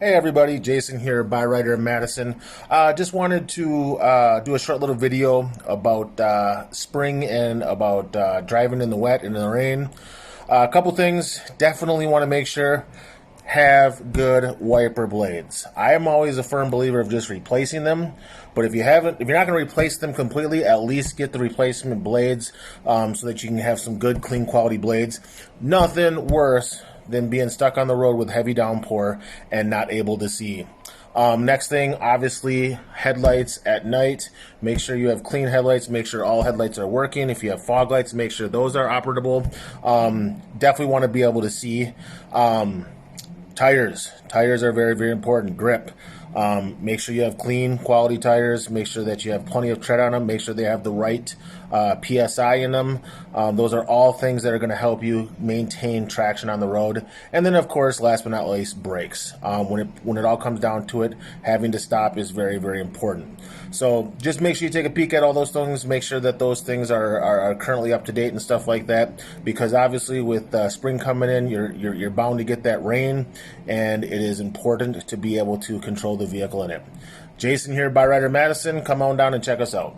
Hey everybody, Jason here, Byrider Madison. Just wanted to do a short little video about spring and about driving in the wet and in the rain. A couple things, definitely want to make sure have good wiper blades. I am always a firm believer of just replacing them, but if you're not going to replace them completely, at least get the replacement blades so that you can have some good, clean quality blades. Nothing worse than being stuck on the road with heavy downpour and not able to see. Next thing, obviously, headlights at night. Make sure you have clean headlights. Make sure all headlights are working. If you have fog lights, make sure those are operable. Definitely want to be able to see. Tires are very, very important. Grip. Make sure you have clean, quality tires. Make sure that you have plenty of tread on them. Make sure they have the right PSI in them. Those are all things that are going to help you maintain traction on the road. And then, of course, last but not least, brakes. When it all comes down to it, having to stop is very, very important. So just make sure you take a peek at all those things. Make sure that those things are currently up to date and stuff like that. Because obviously, with spring coming in, you're bound to get that rain, and it is important to be able to control the vehicle in it. Jason here, Byrider Madison. Come on down and check us out.